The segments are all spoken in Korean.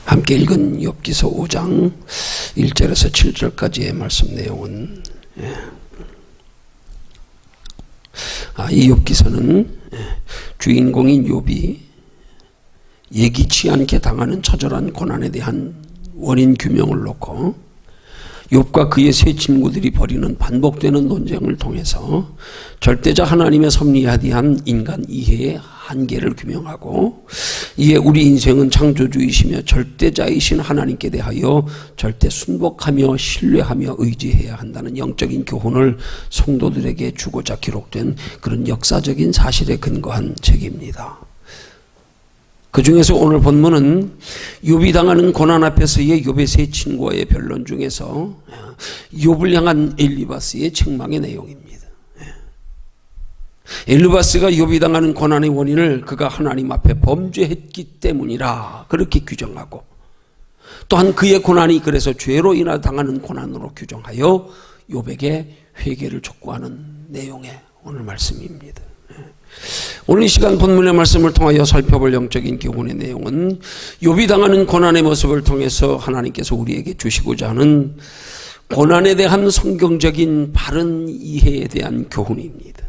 함께 읽은 욥기서 5장 1절에서 7절까지의 말씀 내용은 이 욥기서는 주인공인 욥이 예기치 않게 당하는 처절한 고난에 대한 원인 규명을 놓고 욥과 그의 세 친구들이 벌이는 반복되는 논쟁을 통해서 절대자 하나님의 섭리에 대한 인간 이해의 한계를 규명하고, 이에 우리 인생은 창조주이시며 절대자이신 하나님께 대하여 절대 순복하며 신뢰하며 의지해야 한다는 영적인 교훈을 성도들에게 주고자 기록된 그런 역사적인 사실에 근거한 책입니다. 그 중에서 오늘 본문은 욥이 당하는 고난 앞에서의 욥의 세 친구와의 변론 중에서 욥을 향한 엘리바스의 책망의 내용입니다. 엘리바스가 욥이 당하는 고난의 원인을 그가 하나님 앞에 범죄했기 때문이라 그렇게 규정하고, 또한 그의 고난이 그래서 죄로 인하 당하는 고난으로 규정하여 욥에게 회개를 촉구하는 내용의 오늘 말씀입니다. 오늘 이 시간 본문의 말씀을 통하여 살펴볼 영적인 교훈의 내용은 욥이 당하는 고난의 모습을 통해서 하나님께서 우리에게 주시고자 하는 고난에 대한 성경적인 바른 이해에 대한 교훈입니다.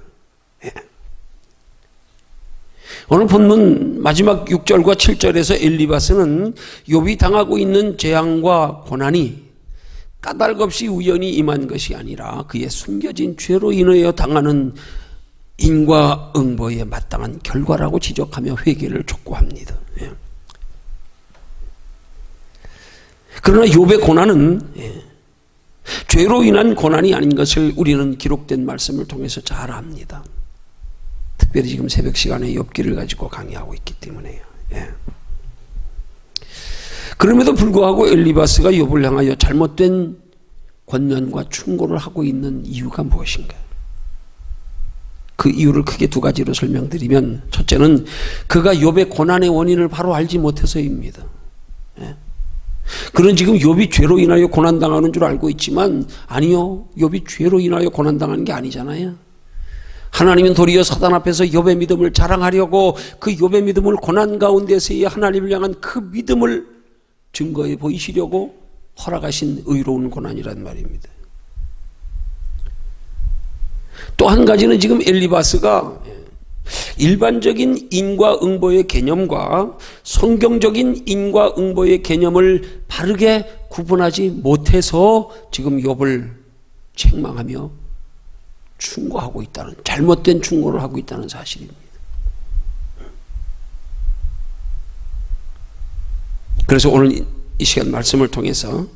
오늘 본문 마지막 6절과 7절에서 엘리바스는 욥이 당하고 있는 재앙과 고난이 까닭없이 우연히 임한 것이 아니라 그의 숨겨진 죄로 인하여 당하는 인과응보에 마땅한 결과라고 지적하며 회개를 촉구합니다. 그러나 욥의 고난은 죄로 인한 고난이 아닌 것을 우리는 기록된 말씀을 통해서 잘 압니다. 특별히 지금 새벽 시간에 욥기를 가지고 강의하고 있기 때문에요. 그럼에도 불구하고 엘리바스가 욥을 향하여 잘못된 권면과 충고를 하고 있는 이유가 무엇인가? 그 이유를 크게 두 가지로 설명드리면, 첫째는 그가 욥의 고난의 원인을 바로 알지 못해서입니다. 그는 지금 욥이 죄로 인하여 고난당하는 줄 알고 있지만, 아니요, 욥이 죄로 인하여 고난당하는 게 아니잖아요. 하나님은 도리어 사단 앞에서 욥의 믿음을 자랑하려고 그 욥의 믿음을 고난 가운데서의 하나님을 향한 그 믿음을 증거해 보이시려고 허락하신 의로운 고난이란 말입니다. 또 한 가지는 지금 엘리바스가 일반적인 인과응보의 개념과 성경적인 인과응보의 개념을 바르게 구분하지 못해서 지금 욥을 책망하며 충고하고 있다는, 잘못된 충고를 하고 있다는 사실입니다. 그래서 오늘 이 시간 말씀을 통해서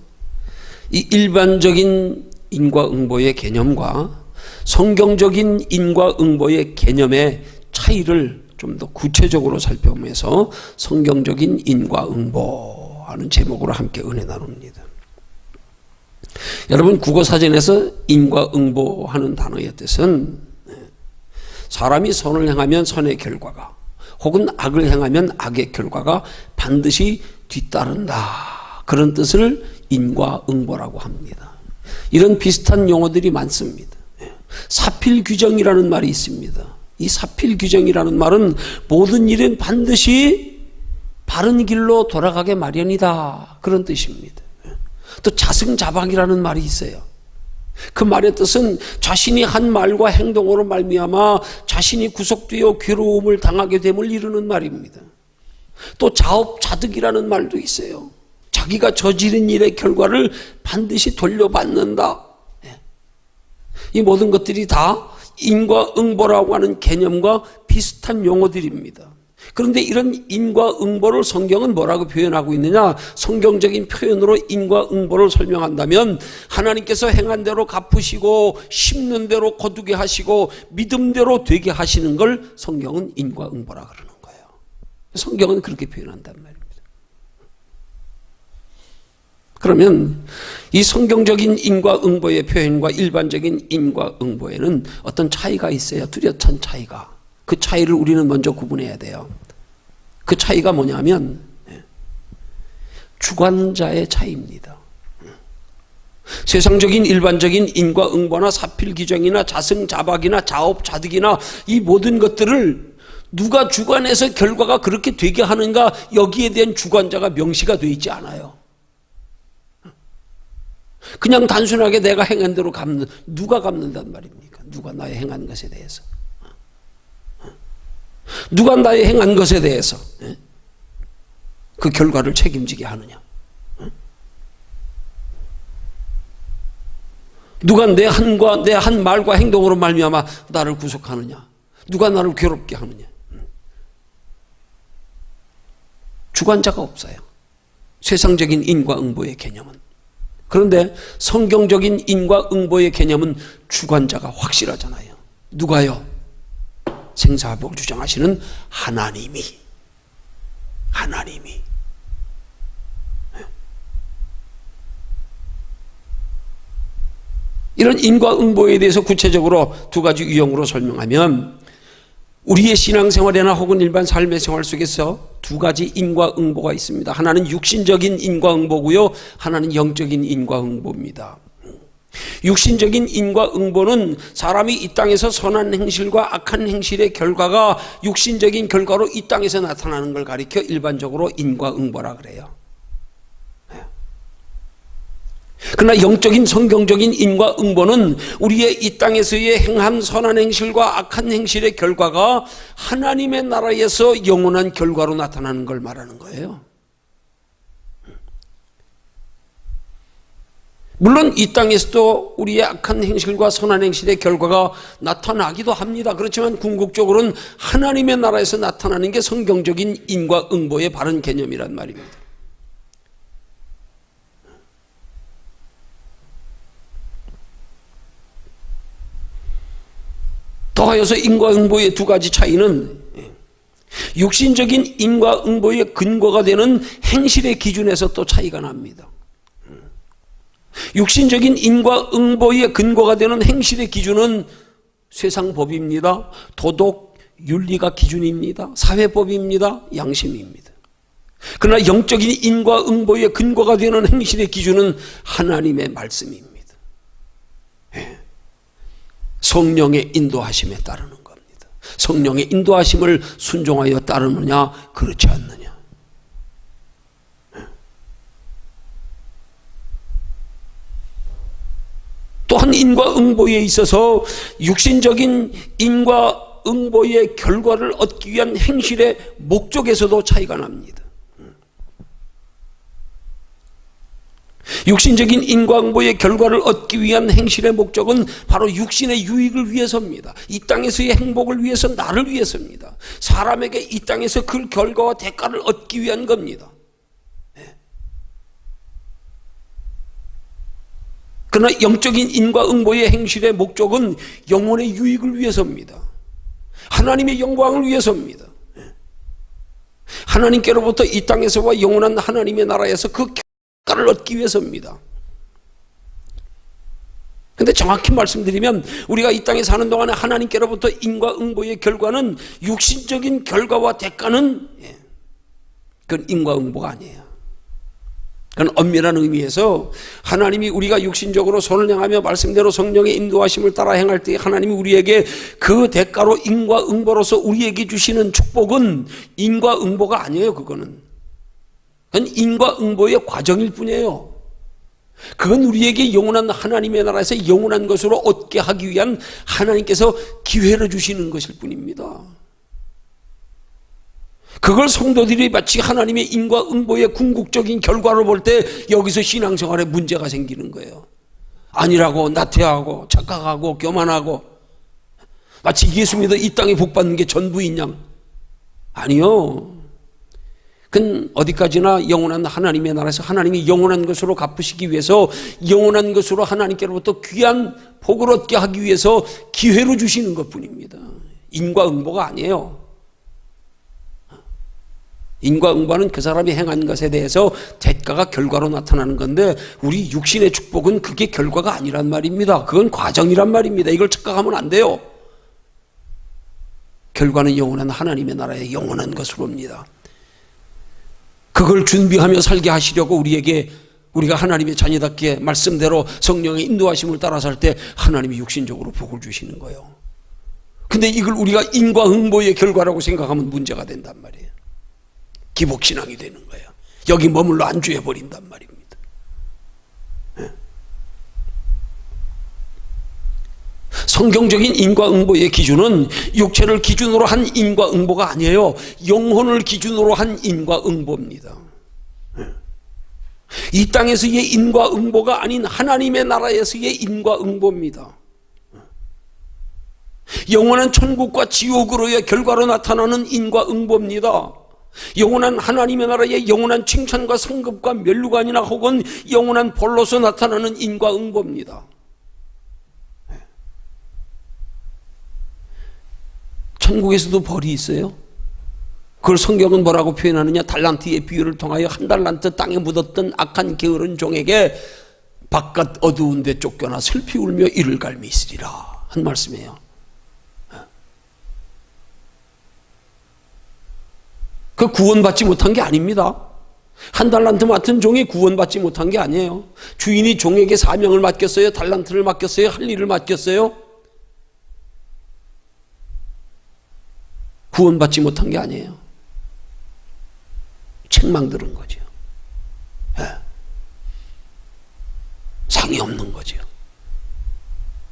이 일반적인 인과응보의 개념과 성경적인 인과응보의 개념의 차이를 좀 더 구체적으로 살펴보면서 성경적인 인과응보 하는 제목으로 함께 은혜 나눕니다. 여러분, 국어사전에서 인과응보 하는 단어의 뜻은 사람이 선을 행하면 선의 결과가, 혹은 악을 행하면 악의 결과가 반드시 뒤따른다, 그런 뜻을 인과응보라고 합니다. 이런 비슷한 용어들이 많습니다. 사필규정이라는 말이 있습니다. 이 사필규정이라는 말은 모든 일은 반드시 바른 길로 돌아가게 마련이다, 그런 뜻입니다. 또 자승자박이라는 말이 있어요. 그 말의 뜻은 자신이 한 말과 행동으로 말미암아 자신이 구속되어 괴로움을 당하게 됨을 이루는 말입니다. 또 자업자득이라는 말도 있어요. 자기가 저지른 일의 결과를 반드시 돌려받는다. 이 모든 것들이 다 인과응보라고 하는 개념과 비슷한 용어들입니다. 그런데 이런 인과응보를 성경은 뭐라고 표현하고 있느냐? 성경적인 표현으로 인과응보를 설명한다면 하나님께서 행한 대로 갚으시고 심는 대로 거두게 하시고 믿음대로 되게 하시는 걸 성경은 인과응보라 그러는 거예요. 성경은 그렇게 표현한단 말입니다. 그러면 이 성경적인 인과응보의 표현과 일반적인 인과응보에는 어떤 차이가 있어요. 뚜렷한 차이가. 그 차이를 우리는 먼저 구분해야 돼요. 그 차이가 뭐냐면 주관자의 차이입니다. 세상적인 일반적인 인과응보나 사필규정이나 자승자박이나 자업자득이나 이 모든 것들을 누가 주관해서 결과가 그렇게 되게 하는가, 여기에 대한 주관자가 명시가 되어 있지 않아요. 그냥 단순하게 내가 행한 대로 갚는, 누가 갚는단 말입니까? 누가 나의 행한 것에 대해서, 누가 나의 행한 것에 대해서 그 결과를 책임지게 하느냐? 누가 내 한 말과 행동으로 말미암아 나를 구속하느냐? 누가 나를 괴롭게 하느냐? 주관자가 없어요. 세상적인 인과응보의 개념은. 그런데 성경적인 인과응보의 개념은 주관자가 확실하잖아요. 누가요? 생사화복을 주장하시는 하나님이. 이런 인과응보에 대해서 구체적으로 두 가지 유형으로 설명하면, 우리의 신앙생활이나 혹은 일반 삶의 생활 속에서 두 가지 인과응보가 있습니다. 하나는 육신적인 인과응보고요, 하나는 영적인 인과응보입니다. 육신적인 인과응보는 사람이 이 땅에서 선한 행실과 악한 행실의 결과가 육신적인 결과로 이 땅에서 나타나는 걸 가리켜 일반적으로 인과응보라 그래요. 그러나 영적인 성경적인 인과응보는 우리의 이 땅에서의 행한 선한 행실과 악한 행실의 결과가 하나님의 나라에서 영원한 결과로 나타나는 걸 말하는 거예요. 물론 이 땅에서도 우리의 악한 행실과 선한 행실의 결과가 나타나기도 합니다. 그렇지만 궁극적으로는 하나님의 나라에서 나타나는 게 성경적인 인과응보의 바른 개념이란 말입니다. 더하여서 인과응보의 두 가지 차이는, 육신적인 인과응보의 근거가 되는 행실의 기준에서 또 차이가 납니다. 육신적인 인과응보의 근거가 되는 행실의 기준은 세상 법입니다. 도덕, 윤리가 기준입니다. 사회법입니다. 양심입니다. 그러나 영적인 인과응보의 근거가 되는 행실의 기준은 하나님의 말씀입니다. 성령의 인도하심에 따르는 겁니다. 성령의 인도하심을 순종하여 따르느냐, 그렇지 않느냐. 또한 인과응보에 있어서 육신적인 인과응보의 결과를 얻기 위한 행실의 목적에서도 차이가 납니다. 육신적인 인과응보의 결과를 얻기 위한 행실의 목적은 바로 육신의 유익을 위해서입니다. 이 땅에서의 행복을 위해서, 나를 위해서입니다. 사람에게 이 땅에서 그 결과와 대가를 얻기 위한 겁니다. 그러나 영적인 인과응보의 행실의 목적은 영혼의 유익을 위해서입니다. 하나님의 영광을 위해서입니다. 하나님께로부터 이 땅에서와 영원한 하나님의 나라에서 그 결과를 얻기 위해서입니다. 근데 정확히 말씀드리면 우리가 이 땅에 사는 동안에 하나님께로부터 인과응보의 결과는 육신적인 결과와 대가는 그건 인과응보가 아니에요. 그건 엄밀한 의미에서 하나님이 우리가 육신적으로 손을 향하며 말씀대로 성령의 인도하심을 따라 행할 때 하나님이 우리에게 그 대가로 인과응보로서 우리에게 주시는 축복은 인과응보가 아니에요. 그건 인과응보의 과정일 뿐이에요. 그건 우리에게 영원한 하나님의 나라에서 영원한 것으로 얻게 하기 위한 하나님께서 기회를 주시는 것일 뿐입니다. 그걸 성도들이 마치 하나님의 인과응보의 궁극적인 결과를 볼 때 여기서 신앙생활에 문제가 생기는 거예요. 아니라고 나태하고 착각하고 교만하고 마치 예수 믿어 이 땅에 복받는 게 전부인 양. 아니요. 그건 어디까지나 영원한 하나님의 나라에서 하나님이 영원한 것으로 갚으시기 위해서 영원한 것으로 하나님께로부터 귀한 복을 얻게 하기 위해서 기회로 주시는 것뿐입니다. 인과응보가 아니에요. 인과응보는 그 사람이 행한 것에 대해서 대가가 결과로 나타나는 건데 우리 육신의 축복은 그게 결과가 아니란 말입니다. 그건 과정이란 말입니다. 이걸 착각하면 안 돼요. 결과는 영원한 하나님의 나라의 영원한 것으로입니다. 그걸 준비하며 살게 하시려고 우리가 하나님의 자녀답게 말씀대로 성령의 인도하심을 따라 살 때 하나님이 육신적으로 복을 주시는 거예요. 근데 이걸 우리가 인과응보의 결과라고 생각하면 문제가 된단 말이에요. 기복신앙이 되는 거예요. 여기 머물러 안주해버린단 말입니다. 성경적인 인과응보의 기준은 육체를 기준으로 한 인과응보가 아니에요. 영혼을 기준으로 한 인과응보입니다. 이 땅에서의 인과응보가 아닌 하나님의 나라에서의 인과응보입니다. 영원한 천국과 지옥으로의 결과로 나타나는 인과응보입니다. 영원한 하나님의 나라의 영원한 칭찬과 상급과 멸류관이나 혹은 영원한 벌로서 나타나는 인과응보입니다. 천국에서도 벌이 있어요. 그걸 성경은 뭐라고 표현하느냐? 달란트의 비유를 통하여 한 달란트 땅에 묻었던 악한 게으른 종에게 바깥 어두운 데 쫓겨나 슬피 울며 이를 갈미 있으리라 한 말씀이에요. 그 구원받지 못한 게 아닙니다. 한 달란트 맡은 종이 구원받지 못한 게 아니에요. 주인이 종에게 사명을 맡겼어요. 달란트를 맡겼어요. 할 일을 맡겼어요. 구원받지 못한 게 아니에요. 책망 들은 거죠. 상이 없는 거죠.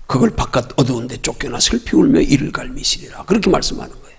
그걸 바깥 어두운 데 쫓겨나 슬피 울며 이를 갈미시리라 그렇게 말씀하는 거예요.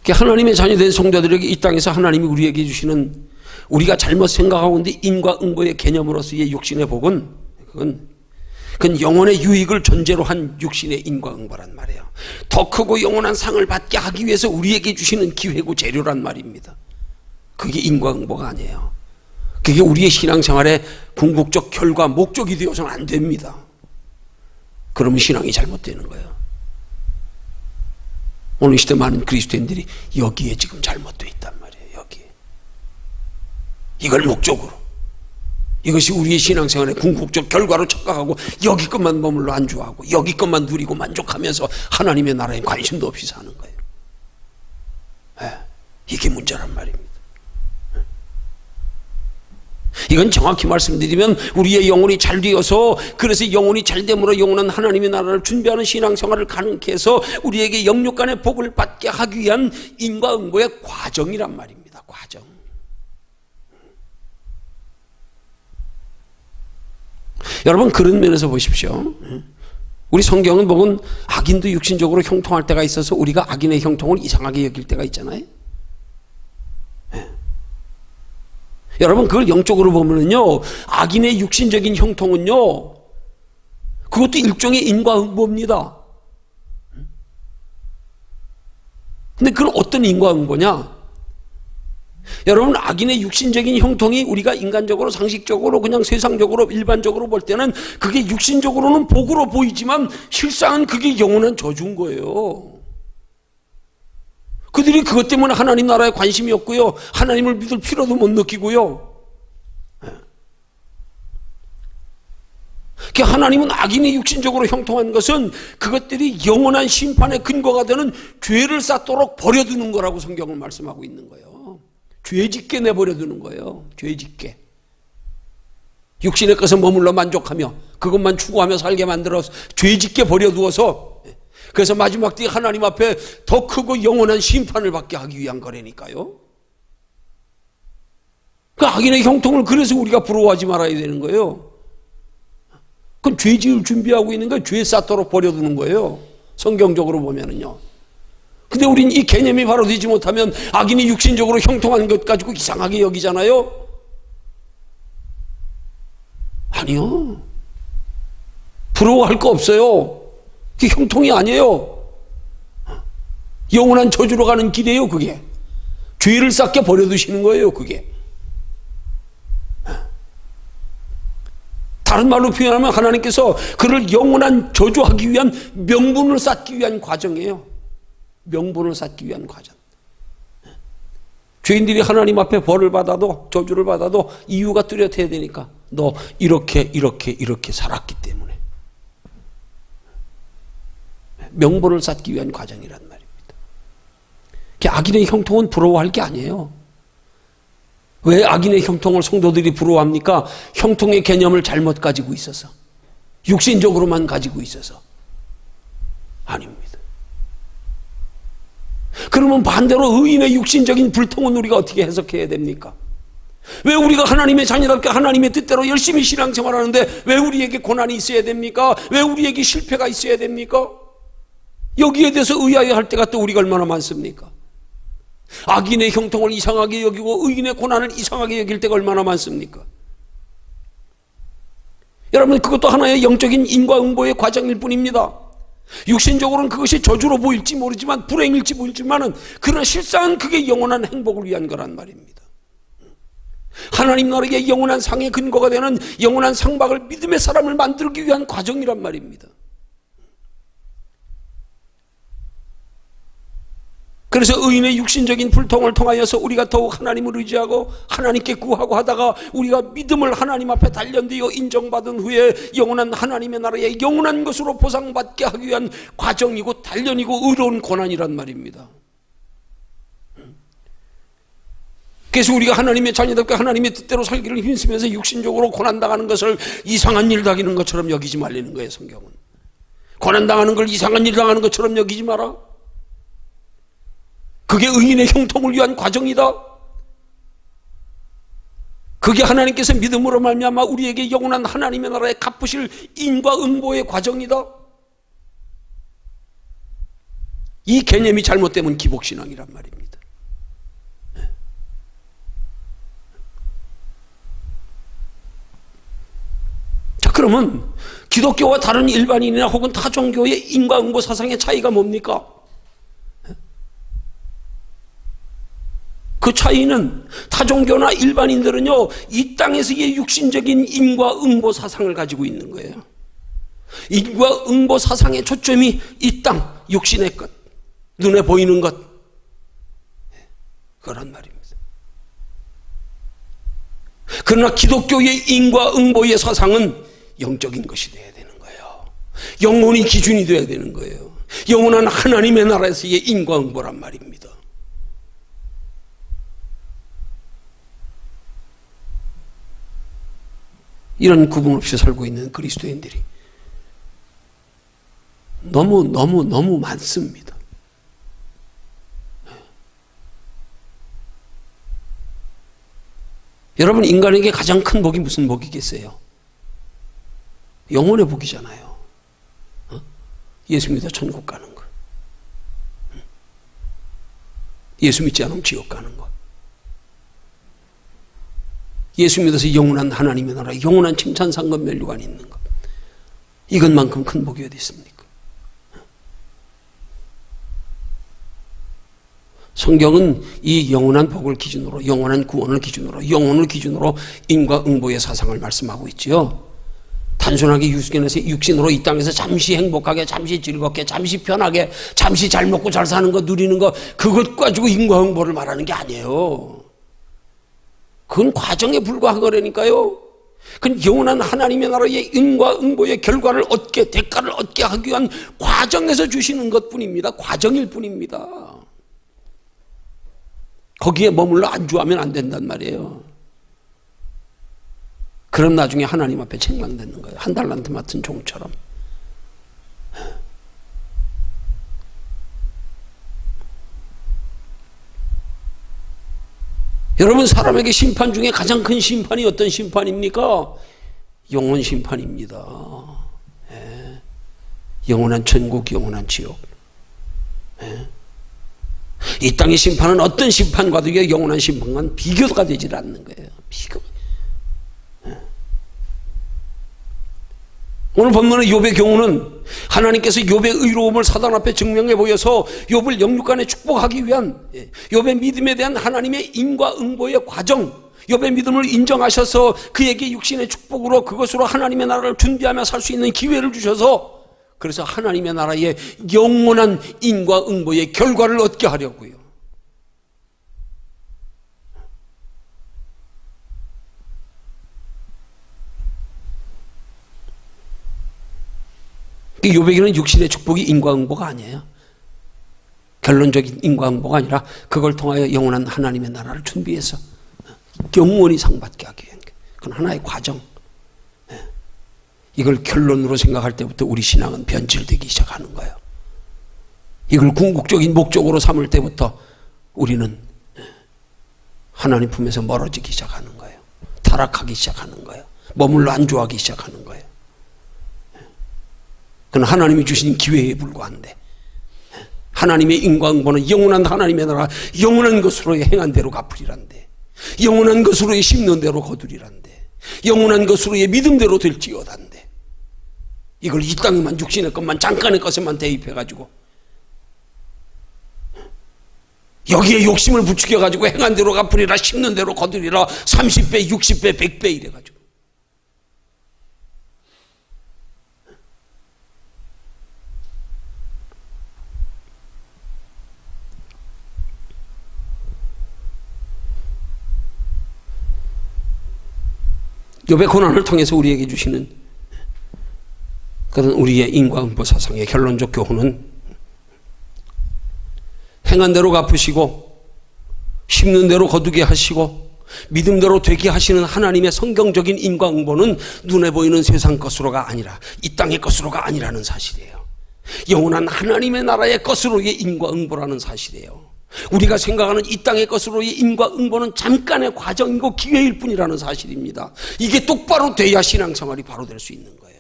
하나님의 자녀된 성도들에게 이 땅에서 하나님이 우리에게 주시는 우리가 잘못 생각하고 있는데 인과응보의 개념으로서의 육신의 복은 그건 영혼의 유익을 전제로 한 육신의 인과응보란 말이에요. 더 크고 영원한 상을 받게 하기 위해서 우리에게 주시는 기회고 재료란 말입니다. 그게 인과응보가 아니에요. 그게 우리의 신앙생활의 궁극적 결과 목적이 되어서는 안 됩니다. 그러면 신앙이 잘못되는 거예요. 오늘 시대 많은 그리스도인들이 여기에 지금 잘못되어 있단 말이에요. 여기에. 이걸 목적으로. 이것이 우리의 신앙생활의 궁극적 결과로 착각하고 여기 것만 머물러 안주하고 여기 것만 누리고 만족하면서 하나님의 나라에 관심도 없이 사는 거예요. 이게 문제란 말입니다. 이건 정확히 말씀드리면 우리의 영혼이 잘 되어서 그래서 영혼이 잘 됨으로 영원한 하나님의 나라를 준비하는 신앙생활을 가능케 해서 우리에게 영육간의 복을 받게 하기 위한 인과응보의 과정이란 말입니다. 과정. 여러분 그런 면에서 보십시오. 우리 성경은 보면 악인도 육신적으로 형통할 때가 있어서 우리가 악인의 형통을 이상하게 여길 때가 있잖아요. 여러분 그걸 영적으로 보면은요 악인의 육신적인 형통은요 그것도 일종의 인과응보입니다. 근데 그건 어떤 인과응보냐? 여러분 악인의 육신적인 형통이 우리가 인간적으로 상식적으로 그냥 세상적으로 일반적으로 볼 때는 그게 육신적으로는 복으로 보이지만 실상은 그게 영원한 저주인 거예요. 그들이 그것 때문에 하나님 나라에 관심이 없고요. 하나님을 믿을 필요도 못 느끼고요. 하나님은 악인이 육신적으로 형통한 것은 그것들이 영원한 심판의 근거가 되는 죄를 쌓도록 버려두는 거라고 성경은 말씀하고 있는 거예요. 죄짓게 내버려두는 거예요. 죄짓게. 육신의 것에 머물러 만족하며 그것만 추구하며 살게 만들어서 죄짓게 버려두어서 그래서 마지막 때에 하나님 앞에 더 크고 영원한 심판을 받게 하기 위한 거라니까요. 그 악인의 형통을 그래서 우리가 부러워하지 말아야 되는 거예요. 그건 죄지을 준비하고 있는 거예요. 죄 쌓도록 버려두는 거예요. 성경적으로 보면은요. 근데 우린 이 개념이 바로 되지 못하면 악인이 육신적으로 형통하는 것 가지고 이상하게 여기잖아요. 아니요. 부러워할 거 없어요. 그게 형통이 아니에요. 영원한 저주로 가는 길이에요. 그게 죄를 쌓게 버려두시는 거예요. 그게 다른 말로 표현하면 하나님께서 그를 영원한 저주하기 위한 명분을 쌓기 위한 과정이에요. 명분을 쌓기 위한 과정. 죄인들이 하나님 앞에 벌을 받아도 저주를 받아도 이유가 뚜렷해야 되니까 너 이렇게 살았기 때문에 명분을 쌓기 위한 과정이란 말입니다. 악인의 형통은 부러워할 게 아니에요. 왜 악인의 형통을 성도들이 부러워합니까? 형통의 개념을 잘못 가지고 있어서, 육신적으로만 가지고 있어서. 아닙니다. 그러면 반대로 의인의 육신적인 불통은 우리가 어떻게 해석해야 됩니까? 왜 우리가 하나님의 자녀답게 하나님의 뜻대로 열심히 신앙생활하는데 왜 우리에게 고난이 있어야 됩니까? 왜 우리에게 실패가 있어야 됩니까? 여기에 대해서 의아해 할 때가 또 우리가 얼마나 많습니까? 악인의 형통을 이상하게 여기고 의인의 고난을 이상하게 여길 때가 얼마나 많습니까? 여러분, 그것도 하나의 영적인 인과응보의 과정일 뿐입니다. 육신적으로는 그것이 저주로 보일지 모르지만, 불행일지 모르지만은, 그러나 실상은 그게 영원한 행복을 위한 거란 말입니다. 하나님 나라의 영원한 상의 근거가 되는 영원한 상박을 믿음의 사람을 만들기 위한 과정이란 말입니다. 그래서 의인의 육신적인 불통을 통하여서 우리가 더욱 하나님을 의지하고 하나님께 구하고 하다가 우리가 믿음을 하나님 앞에 단련되어 인정받은 후에 영원한 하나님의 나라의 영원한 것으로 보상받게 하기 위한 과정이고 단련이고 의로운 고난이란 말입니다. 그래서 우리가 하나님의 자녀답게 하나님의 뜻대로 살기를 힘쓰면서 육신적으로 고난당하는 것을 이상한 일 당하는 것처럼 여기지 말라는 거예요. 성경은 고난당하는 걸 이상한 일 당하는 것처럼 여기지 마라. 그게 의인의 형통을 위한 과정이다. 그게 하나님께서 믿음으로 말미암아 우리에게 영원한 하나님의 나라에 갚으실 인과응보의 과정이다. 이 개념이 잘못되면 기복신앙이란 말입니다. 자, 그러면 기독교와 다른 일반인이나 혹은 타 종교의 인과응보 사상의 차이가 뭡니까? 그 차이는 타종교나 일반인들은요, 이 땅에서의 육신적인 인과응보 사상을 가지고 있는 거예요. 인과응보 사상의 초점이 이 땅, 육신의 것, 눈에 보이는 것, 그런 말입니다. 그러나 기독교의 인과응보의 사상은 영적인 것이 되어야 되는 거예요. 영혼이 기준이 되어야 되는 거예요. 영원한 하나님의 나라에서의 인과응보란 말입니다. 이런 구분 없이 살고 있는 그리스도인들이 너무 많습니다. 여러분, 인간에게 가장 큰 복이 무슨 복이겠어요? 영혼의 복이잖아요. 예수 믿어 천국 가는 거, 예수 믿지 않으면 지옥 가는 거, 예수 믿어서 영원한 하나님의 나라, 영원한 칭찬, 상급, 면류관이 있는 것, 이것만큼 큰 복이 어디 있습니까? 성경은 이 영원한 복을 기준으로, 영원한 구원을 기준으로, 영혼을 기준으로 인과응보의 사상을 말씀하고 있지요. 단순하게 육신으로 이 땅에서 잠시 행복하게, 잠시 즐겁게, 잠시 편하게, 잠시 잘 먹고 잘 사는 거, 누리는 거, 그것 가지고 인과응보를 말하는 게 아니에요. 그건 과정에 불과한 거라니까요. 그건 영원한 하나님의 나라의 인과응보의 결과를 얻게, 대가를 얻게 하기 위한 과정에서 주시는 것뿐입니다. 과정일 뿐입니다. 거기에 머물러 안주하면 안 된단 말이에요. 그럼 나중에 하나님 앞에 책망되는 거예요. 한 달란트 맡은 종처럼. 여러분, 사람에게 심판 중에 가장 큰 심판이 어떤 심판입니까? 영원 심판입니다. 예. 영원한 천국, 영원한 지옥. 예. 이 땅의 심판은 어떤 심판과도 영원한 심판과는 비교가 되질 않는 거예요. 비교. 예. 오늘 본문의 욥의 경우는 하나님께서 욥의 의로움을 사단 앞에 증명해 보여서 욥을 영육간에 축복하기 위한 욥의 믿음에 대한 하나님의 인과응보의 과정, 욥의 믿음을 인정하셔서 그에게 육신의 축복으로 그것으로 하나님의 나라를 준비하며 살 수 있는 기회를 주셔서, 그래서 하나님의 나라의 영원한 인과응보의 결과를 얻게 하려고요. 욥에게는 육신의 축복이 인과응보가 아니에요. 결론적인 인과응보가 아니라 그걸 통하여 영원한 하나님의 나라를 준비해서 영원히 상받게 하기 위한 그건 하나의 과정. 이걸 결론으로 생각할 때부터 우리 신앙은 변질되기 시작하는 거예요. 이걸 궁극적인 목적으로 삼을 때부터 우리는 하나님 품에서 멀어지기 시작하는 거예요. 타락하기 시작하는 거예요. 머물러 안주하기 시작하는 거예요. 그건 하나님이 주신 기회에 불과한데, 하나님의 인과응보는 영원한 하나님의 나라, 영원한 것으로의 행한 대로 갚으리란데, 영원한 것으로의 심는 대로 거두리란데, 영원한 것으로의 믿음대로 될지어단데, 이걸 이 땅에만 육신의 것만 잠깐의 것에만 대입해가지고 여기에 욕심을 부추겨가지고 행한 대로 갚으리라, 심는 대로 거두리라, 30배, 60배, 100배 이래가지고. 욥의 고난을 통해서 우리에게 주시는 그런 우리의 인과응보 사상의 결론적 교훈은 행한 대로 갚으시고 심는 대로 거두게 하시고 믿음대로 되게 하시는 하나님의 성경적인 인과응보는 눈에 보이는 세상 것으로가 아니라 이 땅의 것으로가 아니라는 사실이에요. 영원한 하나님의 나라의 것으로의 인과응보라는 사실이에요. 우리가 생각하는 이 땅의 것으로의 인과응보는 잠깐의 과정이고 기회일 뿐이라는 사실입니다. 이게 똑바로 돼야 신앙생활이 바로 될 수 있는 거예요.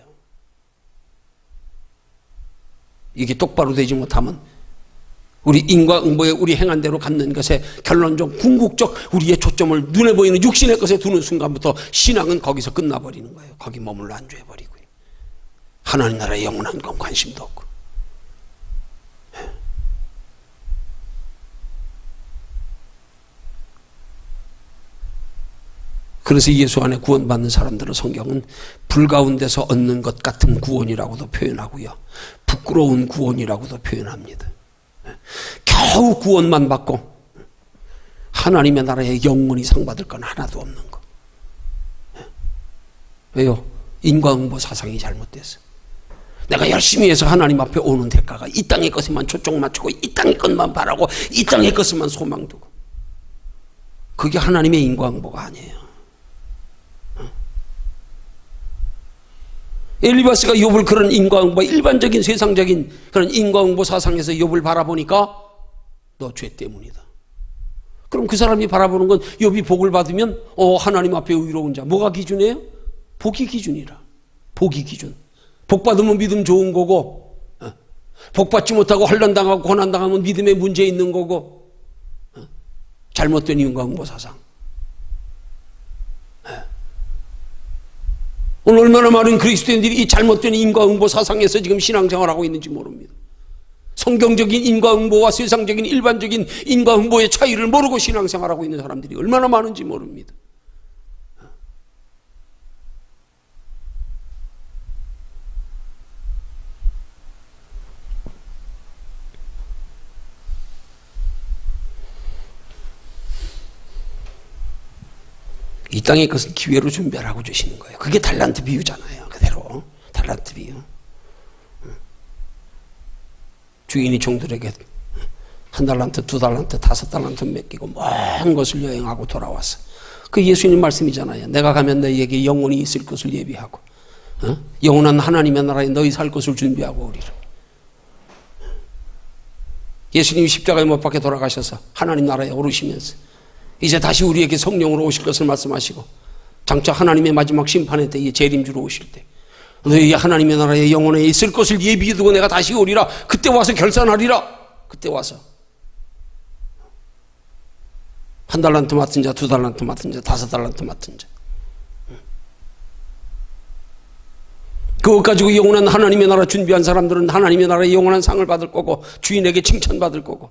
이게 똑바로 되지 못하면 우리 인과응보에 우리 행한 대로 갚는 것에 결론적 궁극적 우리의 초점을 눈에 보이는 육신의 것에 두는 순간부터 신앙은 거기서 끝나버리는 거예요. 거기 머물러 안주해버리고요. 하나님 나라의 영원한 건 관심도 없고. 그래서 예수 안에 구원받는 사람들을 성경은 불 가운데서 얻는 것 같은 구원이라고도 표현하고요, 부끄러운 구원이라고도 표현합니다. 겨우 구원만 받고 하나님의 나라에 영원히 상받을 건 하나도 없는 거. 왜요? 인과응보 사상이 잘못됐어. 내가 열심히 해서 하나님 앞에 오는 대가가 이 땅의 것에만 초점 맞추고 이 땅의 것만 바라고 이 땅의 것에만 소망 두고, 그게 하나님의 인과응보가 아니에요. 엘리바스가 욥을 그런 인과응보, 일반적인 세상적인 그런 인과응보 사상에서 욥을 바라보니까 너 죄 때문이다. 그럼 그 사람이 바라보는 건 욥이 복을 받으면 하나님 앞에 의로운 자. 뭐가 기준이에요? 복이 기준이라. 복이 기준. 복 받으면 믿음 좋은 거고, 복 받지 못하고 환난당하고 고난당하면 믿음에 문제 있는 거고, 잘못된 인과응보 사상. 오늘 얼마나 많은 그리스도인들이 이 잘못된 인과응보 사상에서 지금 신앙생활하고 있는지 모릅니다. 성경적인 인과응보와 세상적인 일반적인 인과응보의 차이를 모르고 신앙생활하고 있는 사람들이 얼마나 많은지 모릅니다. 이 땅의 것은 기회로 준비하라고 주시는 거예요. 그게 달란트 비유잖아요. 그대로 달란트 비유. 주인이 종들에게 1달란트, 2달란트, 5달란트 맡기고 먼 것을 여행하고 돌아왔어. 그 예수님 말씀이잖아요. 내가 가면 너희에게 영원히 있을 것을 예비하고, 영원한 하나님의 나라에 너희 살 것을 준비하고 오리라. 예수님이 십자가에 못 박혀 돌아가셔서 하나님 나라에 오르시면서 이제 다시 우리에게 성령으로 오실 것을 말씀하시고, 장차 하나님의 마지막 심판의 때에 재림주로 오실 때 너희 하나님의 나라에 영원에 있을 것을 예비해두고 내가 다시 오리라. 그때 와서 결산하리라. 그때 와서 1달란트 맡은 자, 2달란트 맡은 자, 5달란트 맡은 자, 그것 가지고 영원한 하나님의 나라 준비한 사람들은 하나님의 나라의 영원한 상을 받을 거고 주인에게 칭찬받을 거고,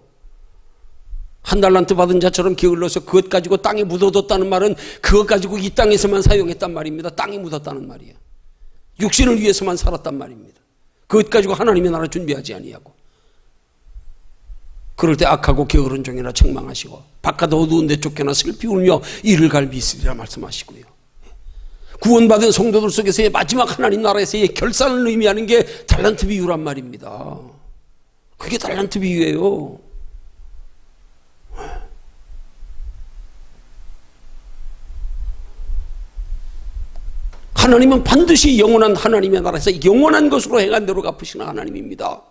1달란트 받은 자처럼 게을러서 그것 가지고 땅에 묻어뒀다는 말은 그것 가지고 이 땅에서만 사용했단 말입니다. 땅에 묻었다는 말이에요. 육신을 위해서만 살았단 말입니다. 그것 가지고 하나님의 나라 준비하지 아니하고, 그럴 때 악하고 게으른 종이나 책망하시고 바깥 어두운 데 쫓겨나 슬피 울며 이를 갈비 있으리라 말씀하시고요. 구원받은 성도들 속에서의 마지막 하나님 나라에서의 결산을 의미하는 게 달란트 비유란 말입니다. 그게 달란트 비유예요. 하나님은 반드시 영원한 하나님의 나라에서 영원한 것으로 행한 대로 갚으시는 하나님입니다.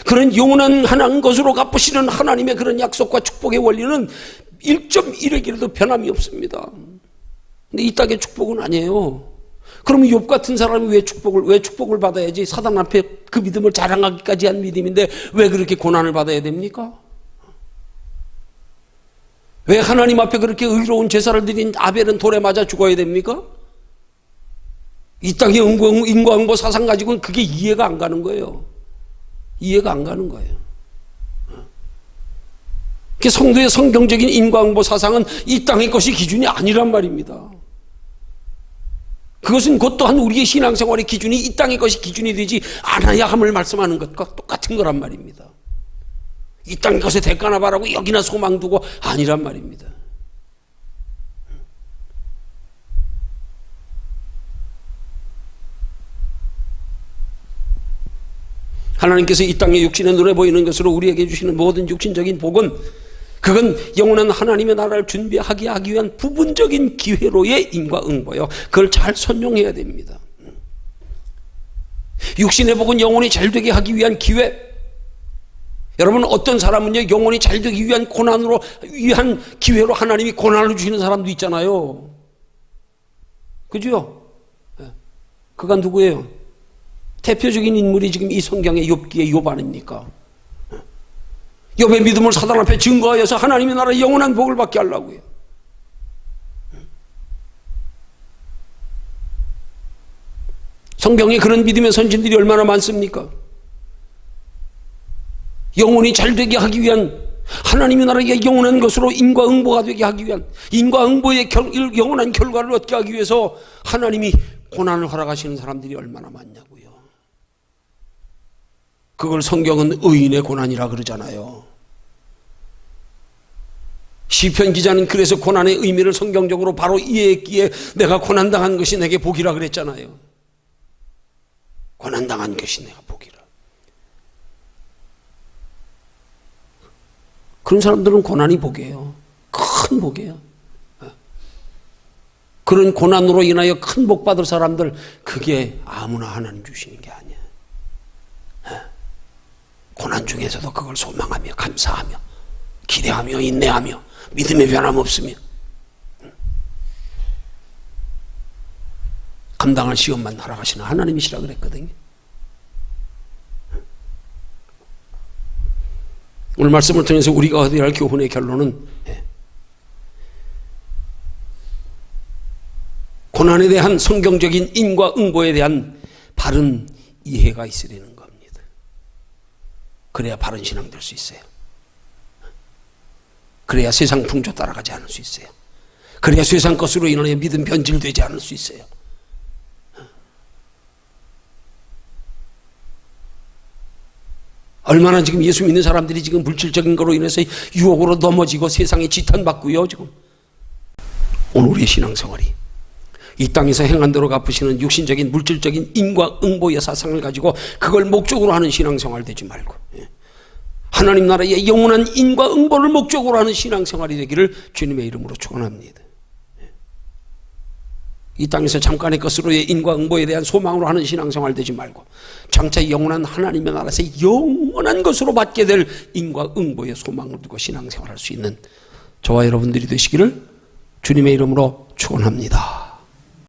그런 영원한 것으로 갚으시는 하나님의 그런 약속과 축복의 원리는 1.1의 길에도 변함이 없습니다. 근데 이 땅의 축복은 아니에요. 그러면 욥 같은 사람이 왜 축복을 받아야지? 사단 앞에 그 믿음을 자랑하기까지 한 믿음인데 왜 그렇게 고난을 받아야 됩니까? 왜 하나님 앞에 그렇게 의로운 제사를 드린 아벨은 돌에 맞아 죽어야 됩니까? 이 땅의 인과응보 사상 가지고는 그게 이해가 안 가는 거예요. 이해가 안 가는 거예요. 성도의 성경적인 인과응보 사상은 이 땅의 것이 기준이 아니란 말입니다. 그것은 곧 또한 우리의 신앙생활의 기준이 이 땅의 것이 기준이 되지 않아야 함을 말씀하는 것과 똑같은 거란 말입니다. 이 땅의 것에 대가나 바라고 여기나 소망 두고 아니란 말입니다. 하나님께서 이 땅의 육신의 눈에 보이는 것으로 우리에게 주시는 모든 육신적인 복은 그건 영원한 하나님의 나라를 준비하게 하기 위한 부분적인 기회로의 인과응보요. 그걸 잘 선용해야 됩니다. 육신의 복은 영혼이 잘 되게 하기 위한 기회. 여러분, 어떤 사람은요, 영혼이 잘 되기 위한 위한 기회로 하나님이 고난을 주시는 사람도 있잖아요. 그죠? 그가 누구예요? 대표적인 인물이 지금 이 성경의 욥기의 욥 아닙니까? 욥의 믿음을 사단 앞에 증거하여서 하나님의 나라의 영원한 복을 받게 하려고요. 성경에 그런 믿음의 선진들이 얼마나 많습니까? 영혼이 잘 되게 하기 위한, 하나님의 나라의 영원한 것으로 인과응보가 되게 하기 위한, 인과응보의 영원한 결과를 얻게 하기 위해서 하나님이 고난을 허락하시는 사람들이 얼마나 많냐고요. 그걸 성경은 의인의 고난이라 그러잖아요. 시편 기자는 그래서 고난의 의미를 성경적으로 바로 이해했기에 내가 고난당한 것이 내게 복이라 그랬잖아요. 고난당한 것이 내가 복이라. 그런 사람들은 고난이 복이에요. 큰 복이에요. 그런 고난으로 인하여 큰 복 받을 사람들, 그게 아무나 하나님 주시는 게 아니에요. 고난 중에서도 그걸 소망하며 감사하며 기대하며 인내하며 믿음의 변함없으며 감당할 시험만 허락하시는 하나님이시라 그랬거든요. 오늘 말씀을 통해서 우리가 얻어야 할 교훈의 결론은 고난에 대한 성경적인 인과응보에 대한 바른 이해가 있어야 되는 겁니다. 그래야 바른 신앙 될 수 있어요. 그래야 세상 풍조 따라가지 않을 수 있어요. 그래야 세상 것으로 인하여 믿음 변질되지 않을 수 있어요. 얼마나 지금 예수 믿는 사람들이 지금 물질적인 거로 인해서 유혹으로 넘어지고 세상에 지탄받고요. 지금 오늘 우리의 신앙생활이 이 땅에서 행한 대로 갚으시는 육신적인 물질적인 인과응보의 사상을 가지고 그걸 목적으로 하는 신앙생활 되지 말고 하나님 나라의 영원한 인과응보를 목적으로 하는 신앙생활이 되기를 주님의 이름으로 축원합니다. 이 땅에서 잠깐의 것으로의 인과응보에 대한 소망으로 하는 신앙생활 되지 말고 장차 영원한 하나님의 나라에서 영원한 것으로 받게 될 인과응보의 소망을 두고 신앙생활할 수 있는 저와 여러분들이 되시기를 주님의 이름으로 축원합니다.